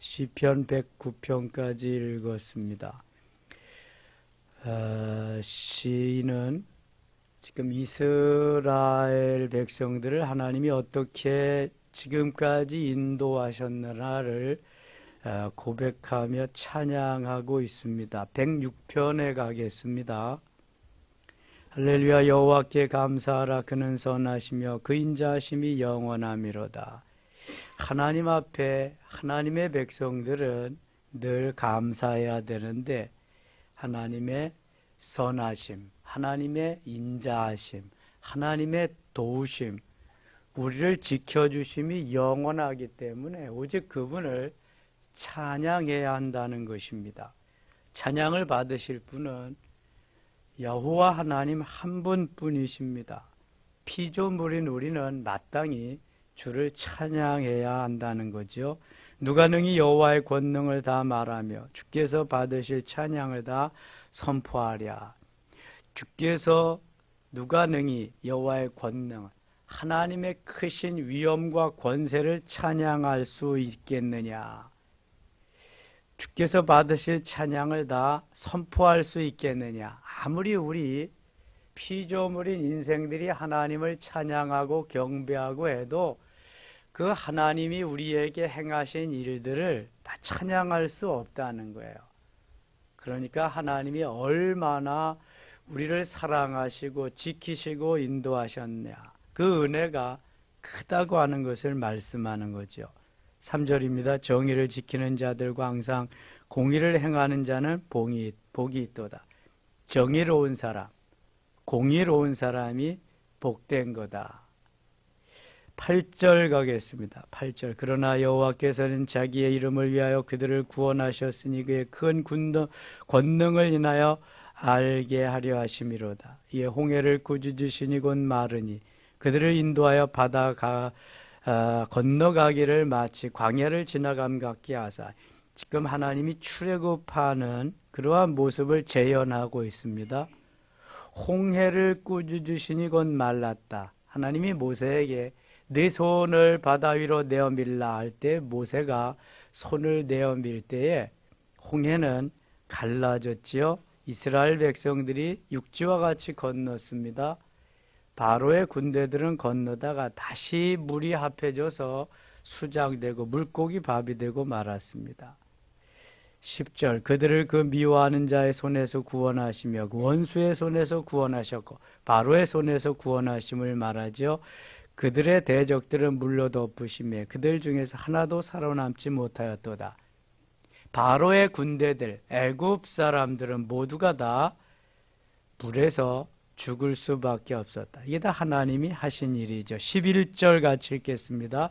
시편 109편까지 읽었습니다. 시인은 지금 이스라엘 백성들을 하나님이 어떻게 지금까지 인도하셨느냐를 고백하며 찬양하고 있습니다. 106편에 가겠습니다. 할렐루야. 여호와께 감사하라. 그는 선하시며 그 인자하심이 영원하미로다. 하나님 앞에 하나님의 백성들은 늘 감사해야 되는데 하나님의 선하심, 하나님의 인자하심, 하나님의 도우심, 우리를 지켜주심이 영원하기 때문에 오직 그분을 찬양해야 한다는 것입니다. 찬양을 받으실 분은 여호와 하나님 한 분뿐이십니다. 피조물인 우리는 마땅히 주를 찬양해야 한다는 거죠. 누가 능히 여호와의 권능을 다 말하며 주께서 받으실 찬양을 다 선포하랴. 주께서 누가 능히 여호와의 권능, 하나님의 크신 위엄과 권세를 찬양할 수 있겠느냐. 주께서 받으실 찬양을 다 선포할 수 있겠느냐. 아무리 우리 피조물인 인생들이 하나님을 찬양하고 경배하고 해도 그 하나님이 우리에게 행하신 일들을 다 찬양할 수 없다는 거예요. 그러니까 하나님이 얼마나 우리를 사랑하시고 지키시고 인도하셨냐. 그 은혜가 크다고 하는 것을 말씀하는 거죠. 3절입니다. 정의를 지키는 자들과 항상 공의를 행하는 자는 복이 있도다. 정의로운 사람, 공의로운 사람이 복된 거다. 8절 가겠습니다. 8절. 그러나 여호와께서는 자기의 이름을 위하여 그들을 구원하셨으니 그의 큰 권능을 인하여 알게 하려 하심이로다. 이에 홍해를 꾸짖으시니 곧 마르니 그들을 인도하여 바다 건너가기를 마치 광야를 지나감 같게 하사. 지금 하나님이 출애굽하는 그러한 모습을 재현하고 있습니다. 홍해를 꾸짖으시니 곧 말랐다. 하나님이 모세에게 네 손을 바다 위로 내어 밀라 할 때 모세가 손을 내어 밀 때에 홍해는 갈라졌지요. 이스라엘 백성들이 육지와 같이 건넜습니다. 바로의 군대들은 건너다가 다시 물이 합해져서 수장되고 물고기 밥이 되고 말았습니다. 10절. 그들을 그 미워하는 자의 손에서 구원하시며 그 원수의 손에서 구원하셨고 바로의 손에서 구원하심을 말하죠. 그들의 대적들은 물로 덮으시며 그들 중에서 하나도 살아남지 못하였도다. 바로의 군대들, 애굽 사람들은 모두가 다 물에서 죽을 수밖에 없었다. 이게 다 하나님이 하신 일이죠. 11절 같이 읽겠습니다.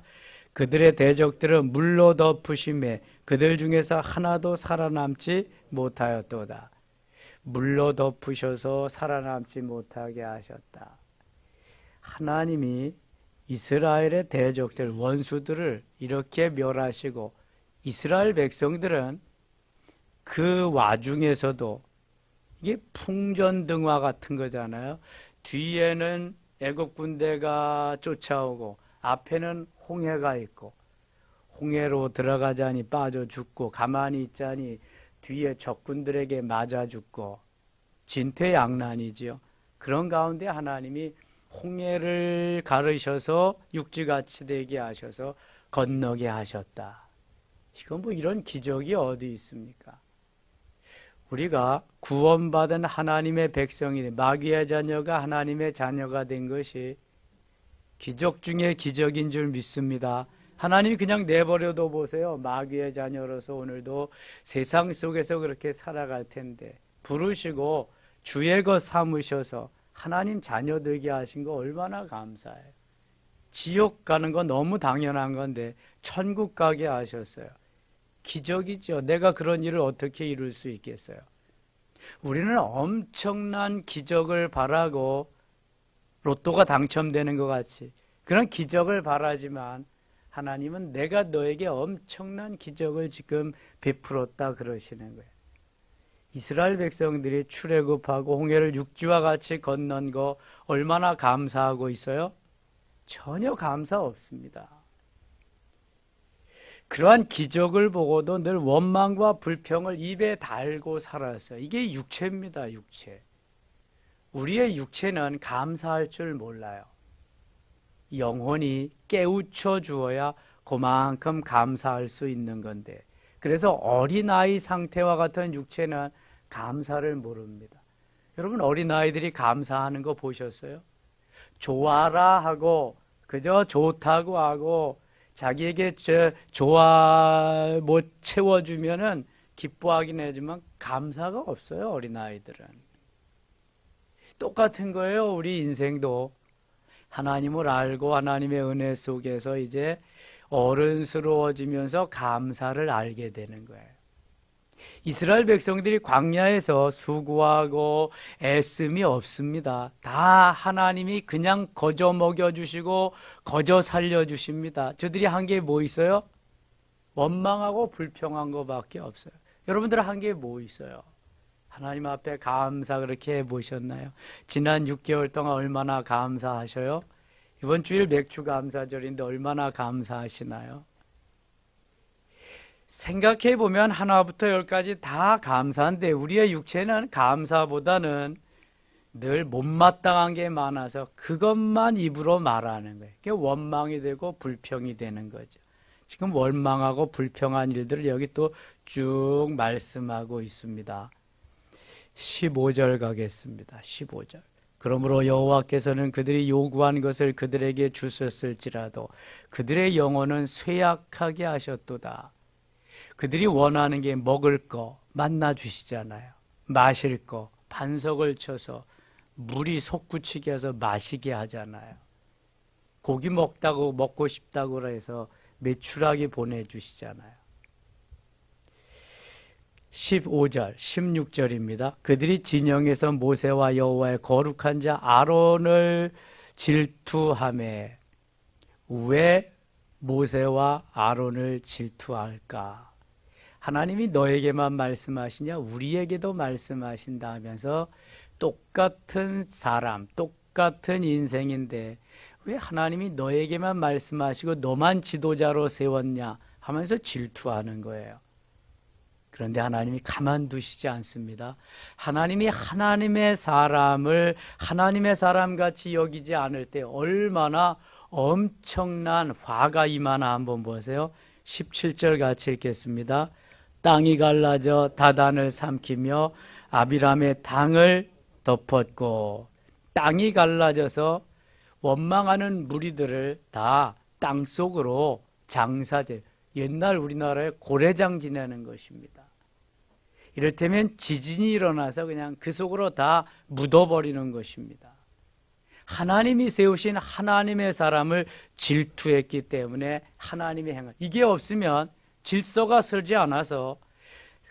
그들의 대적들은 물로 덮으시며 그들 중에서 하나도 살아남지 못하였도다. 물로 덮으셔서 살아남지 못하게 하셨다. 하나님이 이스라엘의 대적들, 원수들을 이렇게 멸하시고 이스라엘 백성들은 그 와중에서도 이게 풍전등화 같은 거잖아요. 뒤에는 애국 군대가 쫓아오고 앞에는 홍해가 있고 홍해로 들어가자니 빠져 죽고 가만히 있자니 뒤에 적군들에게 맞아 죽고 진퇴양난이지요. 그런 가운데 하나님이 홍해를 가르셔서 육지같이 되게 하셔서 건너게 하셨다. 이건 뭐 이런 기적이 어디 있습니까? 우리가 구원받은 하나님의 백성이 마귀의 자녀가 하나님의 자녀가 된 것이 기적 중에 기적인 줄 믿습니다. 하나님이 그냥 내버려둬 보세요. 마귀의 자녀로서 오늘도 세상 속에서 그렇게 살아갈 텐데 부르시고 주의 것 삼으셔서 하나님 자녀 되게 하신 거 얼마나 감사해요. 지옥 가는 건 너무 당연한 건데 천국 가게 하셨어요. 기적이죠. 내가 그런 일을 어떻게 이룰 수 있겠어요? 우리는 엄청난 기적을 바라고 로또가 당첨되는 것 같이 그런 기적을 바라지만 하나님은 내가 너에게 엄청난 기적을 지금 베풀었다 그러시는 거예요. 이스라엘 백성들이 출애굽하고 홍해를 육지와 같이 건넌 거 얼마나 감사하고 있어요? 전혀 감사 없습니다. 그러한 기적을 보고도 늘 원망과 불평을 입에 달고 살았어요. 이게 육체입니다, 육체. 우리의 육체는 감사할 줄 몰라요. 영혼이 깨우쳐 주어야 그만큼 감사할 수 있는 건데, 그래서 어린아이 상태와 같은 육체는 감사를 모릅니다. 여러분, 어린아이들이 감사하는 거 보셨어요? 좋아라 하고 그저 좋다고 하고 자기에게 좋아 못 채워주면은 기뻐하긴 하지만 감사가 없어요. 어린아이들은. 똑같은 거예요. 우리 인생도 하나님을 알고 하나님의 은혜 속에서 이제 어른스러워지면서 감사를 알게 되는 거예요. 이스라엘 백성들이 광야에서 수고하고 애씀이 없습니다. 다 하나님이 그냥 거저 먹여주시고 거저 살려주십니다. 저들이 한 게 뭐 있어요? 원망하고 불평한 것밖에 없어요. 여러분들 한 게 뭐 있어요? 하나님 앞에 감사 그렇게 해보셨나요? 지난 6개월 동안 얼마나 감사하셔요? 이번 주일 맥주 감사절인데 얼마나 감사하시나요? 생각해보면 하나부터 열까지 다 감사한데 우리의 육체는 감사보다는 늘 못마땅한 게 많아서 그것만 입으로 말하는 거예요. 그게 원망이 되고 불평이 되는 거죠. 지금 원망하고 불평한 일들을 여기 또 쭉 말씀하고 있습니다. 15절 가겠습니다. 15절. 그러므로 여호와께서는 그들이 요구한 것을 그들에게 주셨을지라도 그들의 영혼은 쇠약하게 하셨도다. 그들이 원하는 게 먹을 거 만나 주시잖아요. 마실 거 반석을 쳐서 물이 솟구치게 해서 마시게 하잖아요. 고기 먹고 싶다고 해서 메추라기 보내주시잖아요. 15절, 16절입니다. 그들이 진영에서 모세와 여호와의 거룩한 자 아론을 질투하매 왜 모세와 아론을 질투할까? 하나님이 너에게만 말씀하시냐? 우리에게도 말씀하신다 하면서 똑같은 사람, 똑같은 인생인데 왜 하나님이 너에게만 말씀하시고 너만 지도자로 세웠냐 하면서 질투하는 거예요. 그런데 하나님이 가만두시지 않습니다. 하나님이 하나님의 사람을 하나님의 사람같이 여기지 않을 때 얼마나 엄청난 화가 임하나 한번 보세요. 17절 같이 읽겠습니다. 땅이 갈라져 다단을 삼키며 아비람의 당을 덮었고, 땅이 갈라져서 원망하는 무리들을 다 땅속으로 장사제, 옛날 우리나라에 고래장 지내는 것입니다. 이를테면 지진이 일어나서 그냥 그 속으로 다 묻어버리는 것입니다. 하나님이 세우신 하나님의 사람을 질투했기 때문에 하나님의 행을, 이게 없으면 질서가 서지 않아서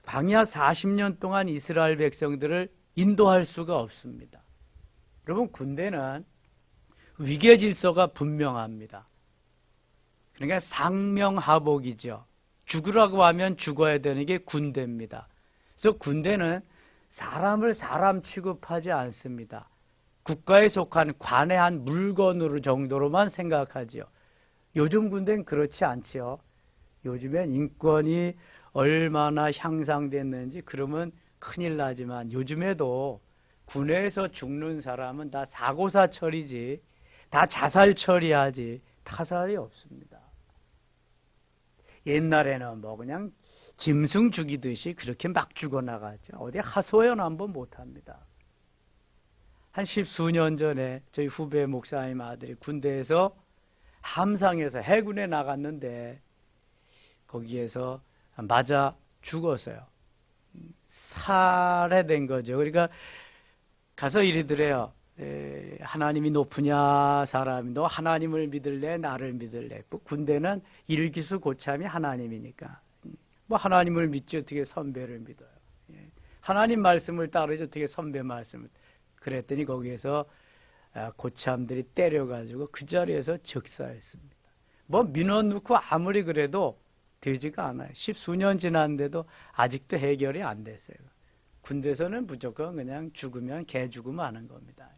광야 40년 동안 이스라엘 백성들을 인도할 수가 없습니다. 여러분, 군대는 위계 질서가 분명합니다. 그러니까 상명하복이죠. 죽으라고 하면 죽어야 되는 게 군대입니다. 그래서 군대는 사람을 사람 취급하지 않습니다. 국가에 속한 관해한 물건으로 정도로만 생각하죠. 요즘 군대는 그렇지 않지요. 요즘엔 인권이 얼마나 향상됐는지 그러면 큰일 나지만 요즘에도 군에서 죽는 사람은 다 사고사 처리지, 다 자살 처리하지 타살이 없습니다. 옛날에는 뭐 그냥 짐승 죽이듯이 그렇게 막 죽어나가죠. 어디 하소연 한번 못합니다. 한 10수년 전에 저희 후배 목사님 아들이 군대에서 함상에서 해군에 나갔는데 거기에서 맞아 죽었어요. 살해된 거죠. 그러니까 가서 이러더래요. 하나님이 높으냐 사람이, 너 하나님을 믿을래 나를 믿을래? 뭐 군대는 일기수 고참이 하나님이니까 뭐 하나님을 믿지 어떻게 선배를 믿어요. 하나님 말씀을 따르지 어떻게 선배 말씀을. 그랬더니 거기에서 고참들이 때려가지고 그 자리에서 즉사했습니다. 뭐 민원 넣고 아무리 그래도 되지가 않아요. 10수년 지났는데도 아직도 해결이 안 됐어요. 군대에서는 무조건 그냥 죽으면 개 죽으면 하는 겁니다.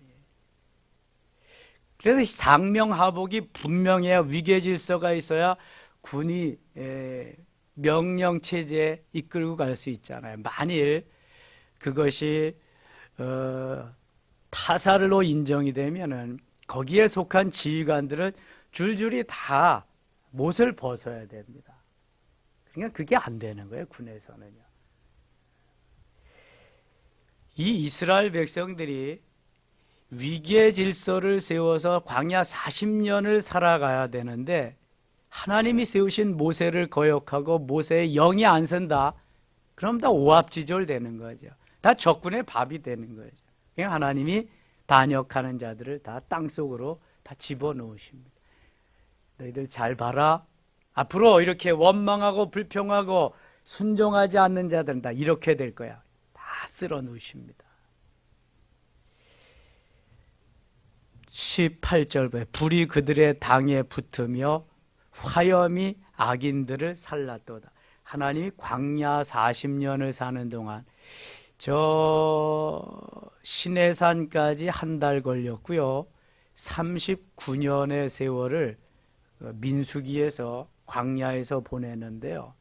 그래서 상명하복이 분명해야, 위계 질서가 있어야 군이 명령 체제에 이끌고 갈 수 있잖아요. 만일 그것이 타살로 인정이 되면은 거기에 속한 지휘관들은 줄줄이 다 못을 벗어야 됩니다. 그러니까 그게 안 되는 거예요, 군에서는요. 이 이스라엘 백성들이 위기의 질서를 세워서 광야 40년을 살아가야 되는데 하나님이 세우신 모세를 거역하고 모세의 영이 안 선다. 그럼 다 오합지졸 되는 거죠. 다 적군의 밥이 되는 거죠. 그냥 하나님이 반역하는 자들을 다 땅속으로 다 집어넣으십니다. 너희들 잘 봐라. 앞으로 이렇게 원망하고 불평하고 순종하지 않는 자들은 다 이렇게 될 거야. 다 쓸어 넣으십니다. 18절에 불이 그들의 당에 붙으며 화염이 악인들을 살랐도다. 하나님이 광야 40년을 사는 동안 저 시내산까지 한 달 걸렸고요. 39년의 세월을 민수기에서 광야에서 보내는데요.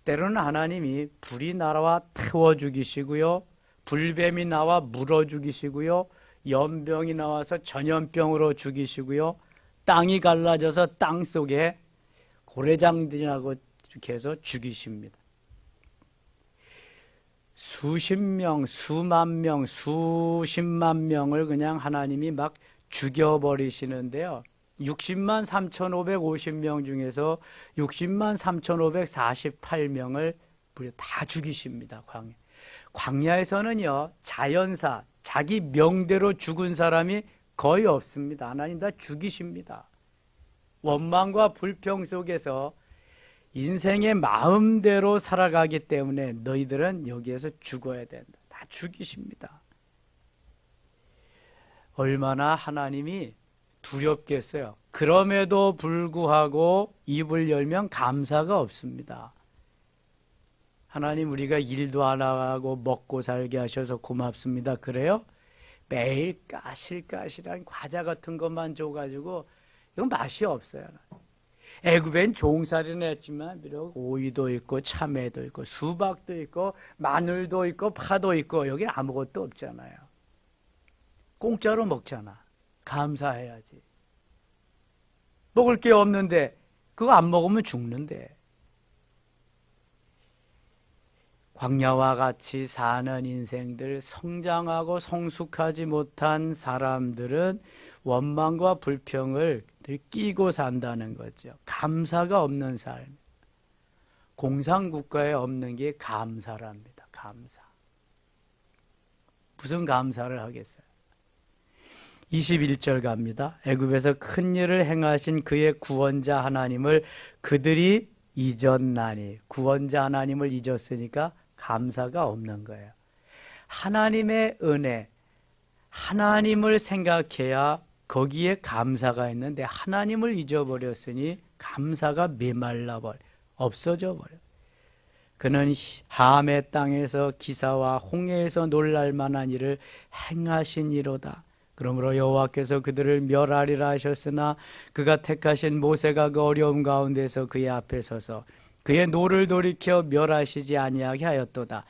때로는 하나님이 불이 날아와 태워 죽이시고요. 불뱀이 나와 물어 죽이시고요. 연병이 나와서 전염병으로 죽이시고요. 땅이 갈라져서 땅 속에 고래장들이라고 이렇게 해서 죽이십니다. 수십 명, 수만 명, 수십만 명을 그냥 하나님이 막 죽여버리시는데요. 60만 3,550명 중에서 60만 3,548명을 다 죽이십니다. 광야에서는요, 자연사, 자기 명대로 죽은 사람이 거의 없습니다. 하나님 다 죽이십니다. 원망과 불평 속에서 인생의 마음대로 살아가기 때문에 너희들은 여기에서 죽어야 된다. 다 죽이십니다. 얼마나 하나님이 두렵겠어요. 그럼에도 불구하고 입을 열면 감사가 없습니다. 하나님 우리가 일도 안 하고 먹고 살게 하셔서 고맙습니다. 그래요? 매일 까실까실한 과자 같은 것만 줘가지고 이건 맛이 없어요. 애굽엔 종살이는 했지만 비록 오이도 있고 참외도 있고 수박도 있고 마늘도 있고 파도 있고 여기 아무것도 없잖아요. 공짜로 먹잖아. 감사해야지. 먹을 게 없는데 그거 안 먹으면 죽는데. 광야와 같이 사는 인생들, 성장하고 성숙하지 못한 사람들은 원망과 불평을 끼고 산다는 거죠. 감사가 없는 삶. 공산국가에 없는 게 감사랍니다. 감사. 무슨 감사를 하겠어요? 21절 갑니다. 애굽에서 큰 일을 행하신 그의 구원자 하나님을 그들이 잊었나니. 구원자 하나님을 잊었으니까 감사가 없는 거예요. 하나님의 은혜, 하나님을 생각해야 거기에 감사가 있는데 하나님을 잊어버렸으니 감사가 메말라버려, 없어져 버려. 그는 함의 땅에서 기사와 홍해에서 놀랄 만한 일을 행하시니로다. 그러므로 여호와께서 그들을 멸하리라 하셨으나 그가 택하신 모세가 그 어려움 가운데서 그의 앞에 서서 그의 노를 돌이켜 멸하시지 아니하게 하였도다.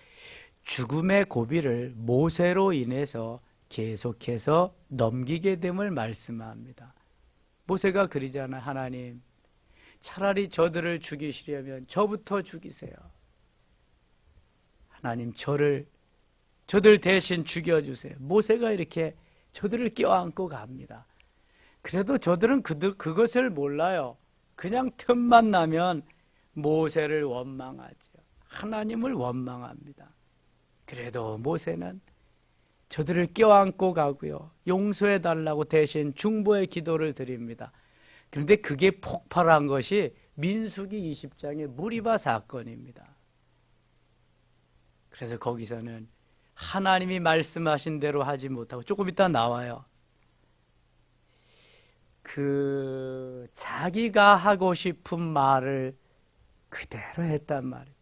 죽음의 고비를 모세로 인해서 계속해서 넘기게 됨을 말씀합니다. 모세가 그러잖아요. 하나님, 차라리 저들을 죽이시려면 저부터 죽이세요. 하나님, 저들 대신 죽여주세요. 모세가 이렇게 저들을 껴안고 갑니다. 그래도 저들은 그것을 몰라요. 그냥 틈만 나면 모세를 원망하죠. 하나님을 원망합니다. 그래도 모세는 저들을 껴안고 가고요. 용서해달라고 대신 중보의 기도를 드립니다. 그런데 그게 폭발한 것이 민수기 20장의 무리바 사건입니다. 그래서 거기서는 하나님이 말씀하신 대로 하지 못하고 조금 이따 나와요. 자기가 하고 싶은 말을 그대로 했단 말이에요.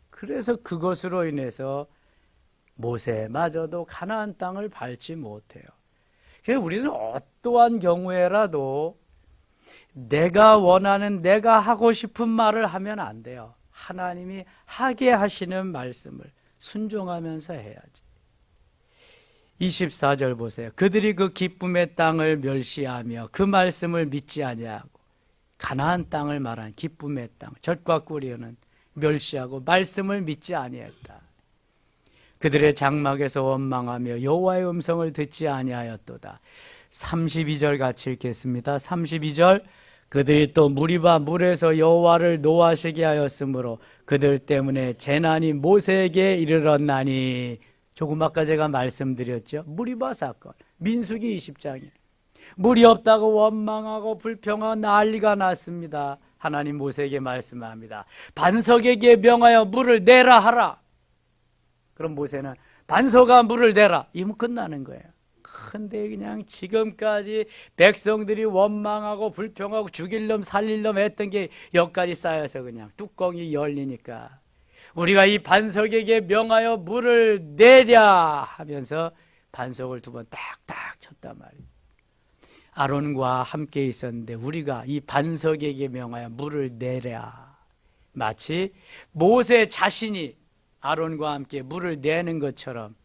그래서 그것으로 인해서 모세마저도 가나안 땅을 밟지 못해요. 그래서 우리는 어떠한 경우에라도 내가 원하는, 내가 하고 싶은 말을 하면 안 돼요. 하나님이 하게 하시는 말씀을 순종하면서 해야지. 24절 보세요. 그들이 그 기쁨의 땅을 멸시하며 그 말씀을 믿지 아니하고, 가나안 땅을 말한 기쁨의 땅, 젖과 꿀이는 멸시하고 말씀을 믿지 아니했다. 그들의 장막에서 원망하며 여호와의 음성을 듣지 아니하였도다. 32절 같이 읽겠습니다. 32절, 그들이 또 무리바 물에서 여호와를 노하시게 하였으므로 그들 때문에 재난이 모세에게 이르렀나니. 조금 아까 제가 말씀드렸죠. 무리바 사건, 민수기 20장에 물이 없다고 원망하고 불평하고 난리가 났습니다. 하나님 모세에게 말씀합니다. 반석에게 명하여 물을 내라 하라. 그럼 모세는 반석아 물을 내라, 이면 끝나는 거예요. 근데 그냥 지금까지 백성들이 원망하고 불평하고 죽일 놈 살릴 놈 했던 게 여기까지 쌓여서 그냥 뚜껑이 열리니까 우리가 이 반석에게 명하여 물을 내랴 하면서 반석을 두 번 딱딱 쳤단 말이에요. 아론과 함께 있었는데 우리가 이 반석에게 명하여 물을 내랴, 마치 모세 자신이 아론과 함께 물을 내는 것처럼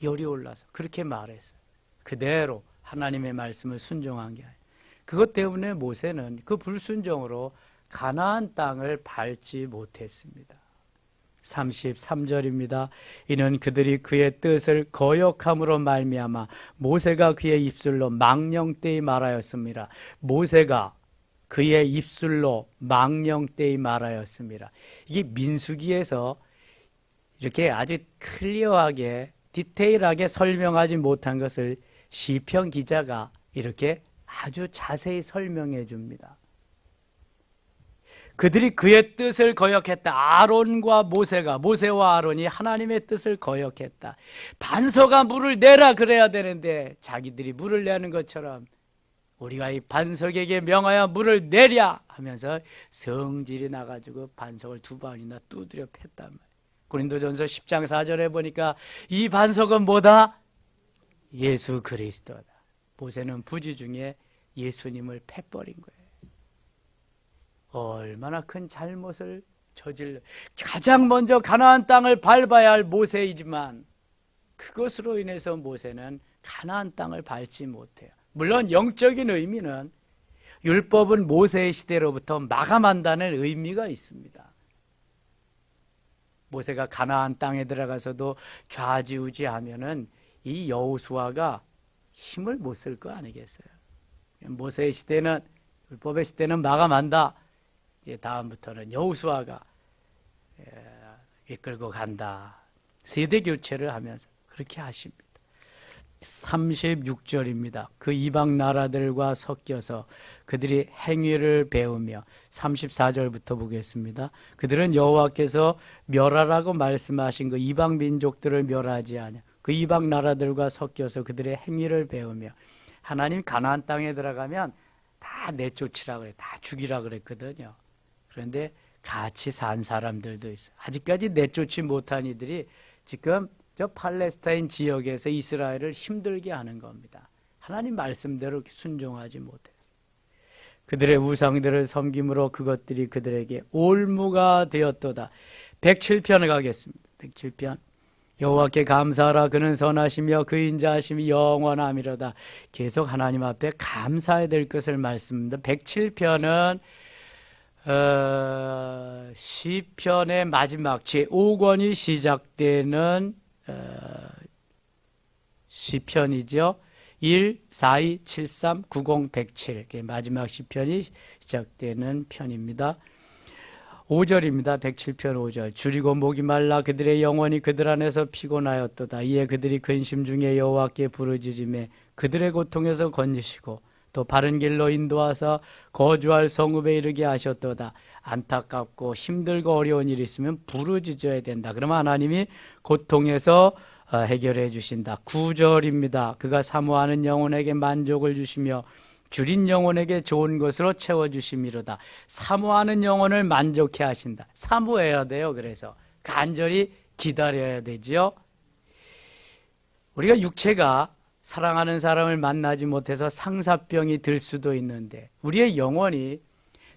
열이 올라서 그렇게 말했어요. 그대로 하나님의 말씀을 순종한 게 아니에요. 그것 때문에 모세는 그 불순종으로 가나안 땅을 밟지 못했습니다. 33절입니다. 이는 그들이 그의 뜻을 거역함으로 말미암아 모세가 그의 입술로 망령되이 말하였습니다. 모세가 그의 입술로 망령되이 말하였습니다. 이게 민수기에서 이렇게 아주 클리어하게 디테일하게 설명하지 못한 것을 시편 기자가 이렇게 아주 자세히 설명해 줍니다. 그들이 그의 뜻을 거역했다. 아론과 모세와 아론이 하나님의 뜻을 거역했다. 반석아 물을 내라 그래야 되는데 자기들이 물을 내는 것처럼 우리가 이 반석에게 명하여 물을 내랴 하면서 성질이 나가지고 반석을 두 번이나 두드려 팼단 말이에요. 고린도전서 10장 4절에 보니까 이 반석은 뭐다? 예수 그리스도다. 모세는 부지 중에 예수님을 패버린 거예요. 얼마나 큰 잘못을 저질러. 가장 먼저 가나안 땅을 밟아야 할 모세이지만 그것으로 인해서 모세는 가나안 땅을 밟지 못해요. 물론 영적인 의미는 율법은 모세의 시대로부터 마감한다는 의미가 있습니다. 모세가 가나안 땅에 들어가서도 좌지우지하면은 이 여호수아가 힘을 못 쓸 거 아니겠어요? 모세의 시대는, 율법의 시대는 마감한다. 이제 다음부터는 여호수아가 이끌고 간다. 세대 교체를 하면서 그렇게 하십니다. 36절입니다. 그 이방 나라들과 섞여서 그들이 행위를 배우며, 34절부터 보겠습니다. 그들은 여호와께서 멸하라고 말씀하신 그 이방 민족들을 멸하지 않아 그 이방 나라들과 섞여서 그들의 행위를 배우며. 하나님 가나안 땅에 들어가면 다 내쫓으라 그래, 다 죽이라 그랬거든요. 그런데 같이 산 사람들도 있어요. 아직까지 내쫓지 못한 이들이 지금 저 팔레스타인 지역에서 이스라엘을 힘들게 하는 겁니다. 하나님 말씀대로 순종하지 못해서. 그들의 우상들을 섬김으로 그것들이 그들에게 올무가 되었도다. 107편을 가겠습니다. 107편. 여호와께 감사하라. 그는 선하시며 그 인자하심이 영원함이로다. 계속 하나님 앞에 감사해야 될 것을 말씀합니다. 107편은 시편의 마지막 제5권이 시작되는 시편이죠. 1, 4, 2, 7, 3, 90, 107 마지막 시편이 시작되는 편입니다. 5절입니다. 107편 5절. 줄이고 목이 말라 그들의 영혼이 그들 안에서 피곤하였도다. 이에 그들이 근심 중에 여호와께 부르짖으매 그들의 고통에서 건지시고 또 바른 길로 인도하사 거주할 성읍에 이르게 하셨도다. 안타깝고 힘들고 어려운 일이 있으면 부르짖어야 된다. 그러면 하나님이 고통에서 해결해 주신다. 9절입니다. 그가 사모하는 영혼에게 만족을 주시며 줄인 영혼에게 좋은 것으로 채워주심이로다. 사모하는 영혼을 만족해 하신다. 사모해야 돼요. 그래서 간절히 기다려야 되지요. 우리가 육체가 사랑하는 사람을 만나지 못해서 상사병이 들 수도 있는데 우리의 영혼이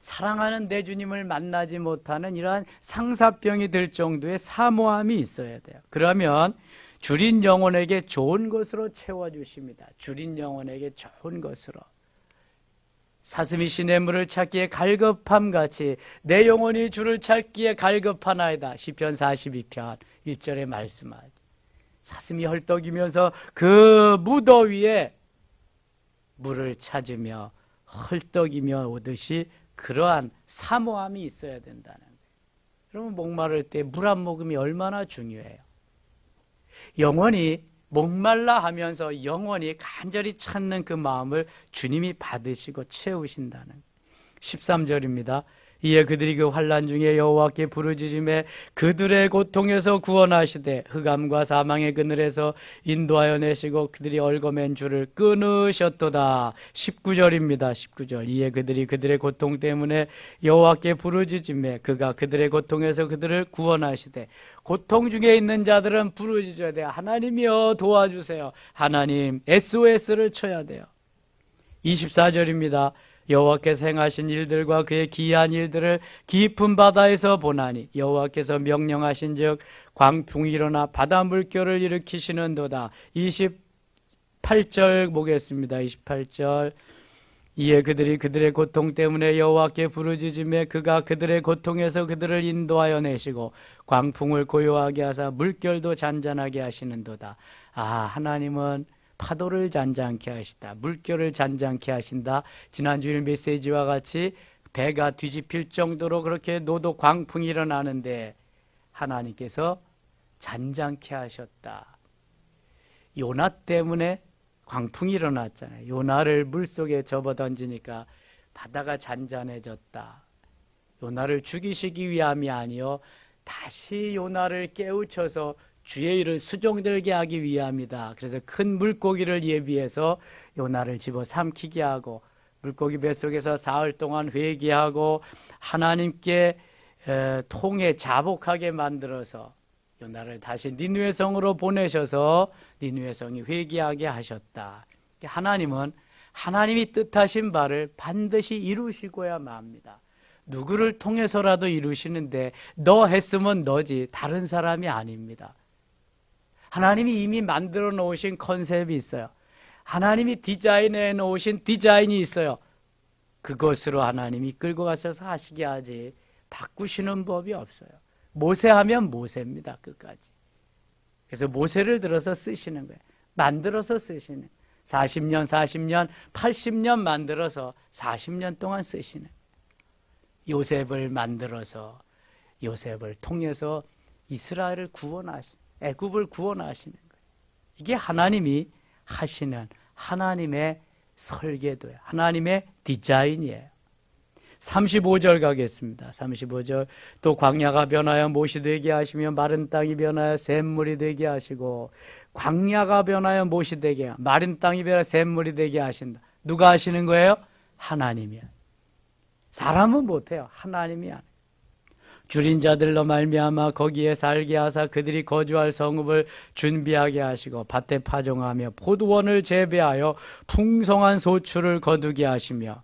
사랑하는 내 주님을 만나지 못하는 이러한 상사병이 들 정도의 사모함이 있어야 돼요. 그러면 주린 영혼에게 좋은 것으로 채워주십니다. 주린 영혼에게 좋은 것으로. 사슴이 시냇물을 찾기에 갈급함같이 내 영혼이 주를 찾기에 갈급하나이다. 시편 42편 1절에 말씀하죠. 사슴이 헐떡이면서 그 무더위에 물을 찾으며 헐떡이며 오듯이 그러한 사모함이 있어야 된다는 거예요. 여러분 목마를 때 물 한 모금이 얼마나 중요해요. 영원히 목말라 하면서 영원히 간절히 찾는 그 마음을 주님이 받으시고 채우신다는 거예요. 13절입니다. 이에 그들이 그 환난 중에 여호와께 부르짖음에 그들의 고통에서 구원하시되 흑암과 사망의 그늘에서 인도하여 내시고 그들이 얽어맨 줄을 끊으셨도다. 19절입니다. 19절. 이에 그들이 그들의 고통 때문에 여호와께 부르짖음에 그가 그들의 고통에서 그들을 구원하시되 고통 중에 있는 자들은 부르짖어야 돼요. 하나님이여 도와주세요. 하나님 SOS를 쳐야 돼요. 24절입니다. 여호와께서 행하신 일들과 그의 기이한 일들을 깊은 바다에서 보나니 여호와께서 명령하신즉 광풍이 일어나 바다 물결을 일으키시는도다. 28절 보겠습니다. 28절. 이에 그들이 그들의 고통 때문에 여호와께 부르짖음에 그가 그들의 고통에서 그들을 인도하여 내시고 광풍을 고요하게 하사 물결도 잔잔하게 하시는도다. 하나님은 파도를 잔잔케 하시다. 물결을 잔잔케 하신다. 지난주일 메시지와 같이 배가 뒤집힐 정도로 그렇게 노도 광풍이 일어나는데 하나님께서 잔잔케 하셨다. 요나 때문에 광풍이 일어났잖아요. 요나를 물속에 접어던지니까 바다가 잔잔해졌다. 요나를 죽이시기 위함이 아니요 다시 요나를 깨우쳐서 주의 일을 수종들게 하기 위함이다. 그래서 큰 물고기를 예비해서 요나를 집어삼키게 하고 물고기 뱃속에서 사흘 동안 회개하고 하나님께 통해 자복하게 만들어서 요나를 다시 니느웨 성으로 보내셔서 니느웨 성이 회개하게 하셨다. 하나님은 하나님이 뜻하신 바를 반드시 이루시고야 맙니다. 누구를 통해서라도 이루시는데 너 했으면 너지 다른 사람이 아닙니다. 하나님이 이미 만들어 놓으신 컨셉이 있어요. 하나님이 디자인해 놓으신 디자인이 있어요. 그것으로 하나님이 끌고 가셔서 하시게 하지 바꾸시는 법이 없어요. 모세하면 모세입니다. 끝까지. 그래서 모세를 들어서 쓰시는 거예요. 만들어서 쓰시는 40년, 80년 만들어서 40년 동안 쓰시는 거예요. 요셉을 만들어서 요셉을 통해서 이스라엘을 구원하시는 애굽을 구원하시는 거예요. 이게 하나님이 하시는 하나님의 설계도예요. 하나님의 디자인이에요. 35절 가겠습니다. 35절. 또 광야가 변하여 못이 되게 하시며 마른 땅이 변하여 샘물이 되게 하시고 광야가 변하여 못이 되게 마른 땅이 변하여 샘물이 되게 하신다. 누가 하시는 거예요? 하나님이야. 사람은 못해요. 하나님이 하는. 줄인 자들로 말미암아 거기에 살게 하사 그들이 거주할 성읍을 준비하게 하시고 밭에 파종하며 포도원을 재배하여 풍성한 소출을 거두게 하시며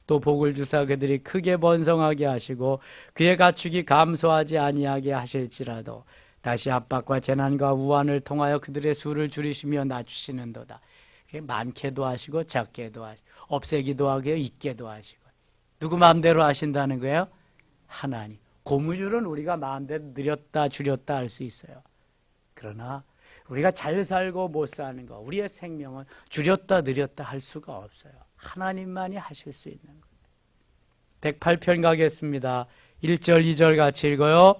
또 복을 주사 그들이 크게 번성하게 하시고 그의 가축이 감소하지 아니하게 하실지라도 다시 압박과 재난과 우환을 통하여 그들의 수를 줄이시며 낮추시는도다. 많게도 하시고 작게도 하시고 없애기도 하고 있게도 하시고 누구 마음대로 하신다는 거예요? 하나님. 고무줄은 우리가 마음대로 늘렸다 줄였다 할 수 있어요. 그러나 우리가 잘 살고 못 사는 거 우리의 생명은 줄였다 늘렸다 할 수가 없어요. 하나님만이 하실 수 있는 거예요. 108편 가겠습니다. 1절 2절 같이 읽어요.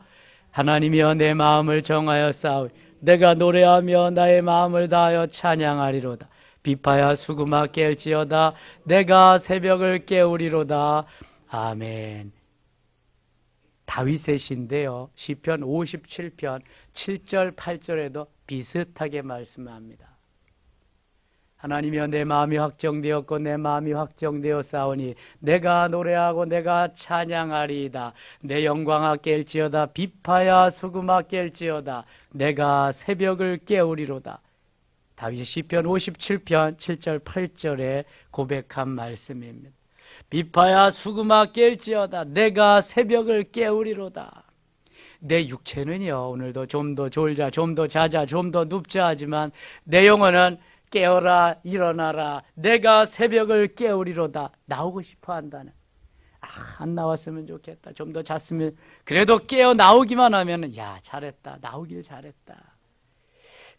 하나님이여 내 마음을 정하여 싸우 내가 노래하며 나의 마음을 다하여 찬양하리로다. 비파야 수금아 깰지어다 내가 새벽을 깨우리로다. 아멘. 다윗의 시인데요. 시편 57편 7절 8절에도 비슷하게 말씀합니다. 하나님이여 내 마음이 확정되었고 내 마음이 확정되어 싸우니 내가 노래하고 내가 찬양하리이다. 내 영광아 깰지어다 비파야 수금아 깰지어다 내가 새벽을 깨우리로다. 다윗이 시편 57편 7절 8절에 고백한 말씀입니다. 미파야 수금아 깰지어다 내가 새벽을 깨우리로다. 내 육체는요 오늘도 좀 더 졸자 좀 더 자자 좀 더 눕자 하지만 내 영혼은 깨어라 일어나라 내가 새벽을 깨우리로다. 나오고 싶어 한다는, 안 나왔으면 좋겠다, 좀 더 잤으면, 그래도 깨어 나오기만 하면 야 잘했다, 나오길 잘했다,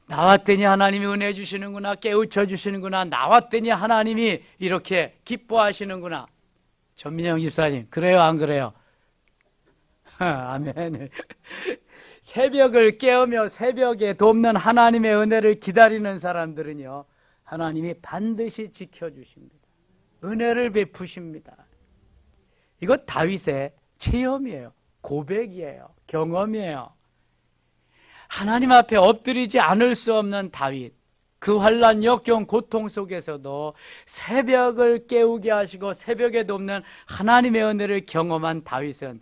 나왔더니 하나님이 은혜 주시는구나, 깨우쳐 주시는구나, 나왔더니 하나님이 이렇게 기뻐하시는구나. 전민영 집사님 그래요 안 그래요? 아멘. 새벽을 깨우며 새벽에 돕는 하나님의 은혜를 기다리는 사람들은요 하나님이 반드시 지켜주십니다. 은혜를 베푸십니다. 이거 다윗의 체험이에요. 고백이에요. 경험이에요. 하나님 앞에 엎드리지 않을 수 없는 다윗, 그 환난 역경 고통 속에서도 새벽을 깨우게 하시고 새벽에 돕는 하나님의 은혜를 경험한 다윗은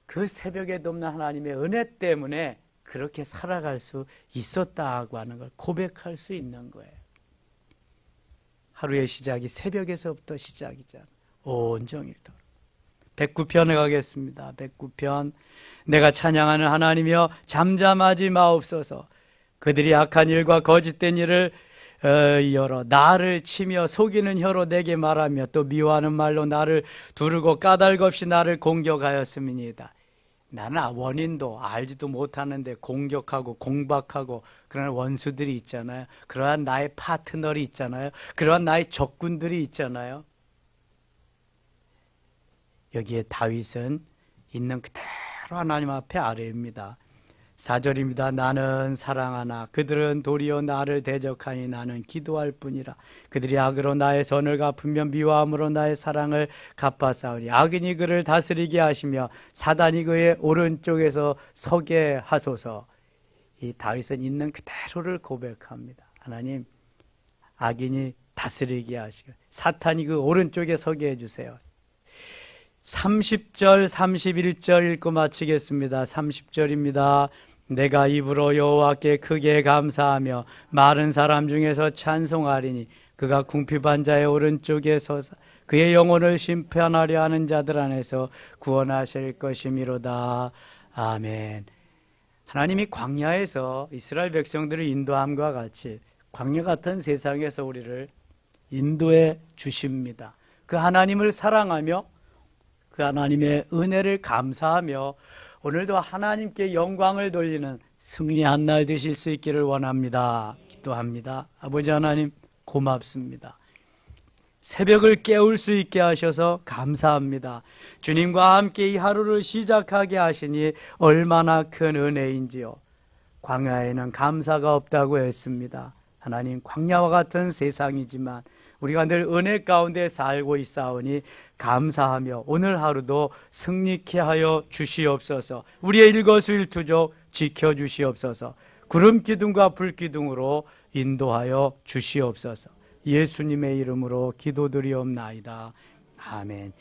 그 새벽에 돕는 하나님의 은혜 때문에 그렇게 살아갈 수 있었다고 하는 걸 고백할 수 있는 거예요. 하루의 시작이 새벽에서부터 시작이잖아요. 온종일도록. 109편에 가겠습니다. 109편. 내가 찬양하는 하나님이여 잠잠하지 마옵소서. 그들이 악한 일과 거짓된 일을 열어 나를 치며 속이는 혀로 내게 말하며 또 미워하는 말로 나를 두르고 까닭 없이 나를 공격하였음이니이다. 나는 원인도 알지도 못하는데 공격하고 공박하고 그런 원수들이 있잖아요. 그러한 나의 파트너리 있잖아요. 그러한 나의 적군들이 있잖아요. 여기에 다윗은 있는 그대로 하나님 앞에 아뢰입니다. 4절입니다. 나는 사랑하나 그들은 도리어 나를 대적하니 나는 기도할 뿐이라. 그들이 악으로 나의 선을 갚으며 미워함으로 나의 사랑을 갚아싸우니 악인이 그를 다스리게 하시며 사단이 그의 오른쪽에서 서게 하소서. 이 다윗은 있는 그대로를 고백합니다. 하나님, 악인이 다스리게 하시고 사탄이 그 오른쪽에 서게 해주세요. 30절 31절 읽고 마치겠습니다. 30절입니다. 내가 입으로 여호와께 크게 감사하며 많은 사람 중에서 찬송하리니 그가 궁핍한 자의 오른쪽에 서서 그의 영혼을 심판하려 하는 자들 안에서 구원하실 것이미로다. 아멘. 하나님이 광야에서 이스라엘 백성들을 인도함과 같이 광야 같은 세상에서 우리를 인도해 주십니다. 그 하나님을 사랑하며 그 하나님의 은혜를 감사하며 오늘도 하나님께 영광을 돌리는 승리한 날 되실 수 있기를 원합니다. 기도합니다. 아버지 하나님 고맙습니다. 새벽을 깨울 수 있게 하셔서 감사합니다. 주님과 함께 이 하루를 시작하게 하시니 얼마나 큰 은혜인지요. 광야에는 감사가 없다고 했습니다. 하나님, 광야와 같은 세상이지만 우리가 늘 은혜 가운데 살고 있사오니 감사하며 오늘 하루도 승리케 하여 주시옵소서. 우리의 일거수일투족 지켜주시옵소서. 구름기둥과 불기둥으로 인도하여 주시옵소서. 예수님의 이름으로 기도드리옵나이다. 아멘.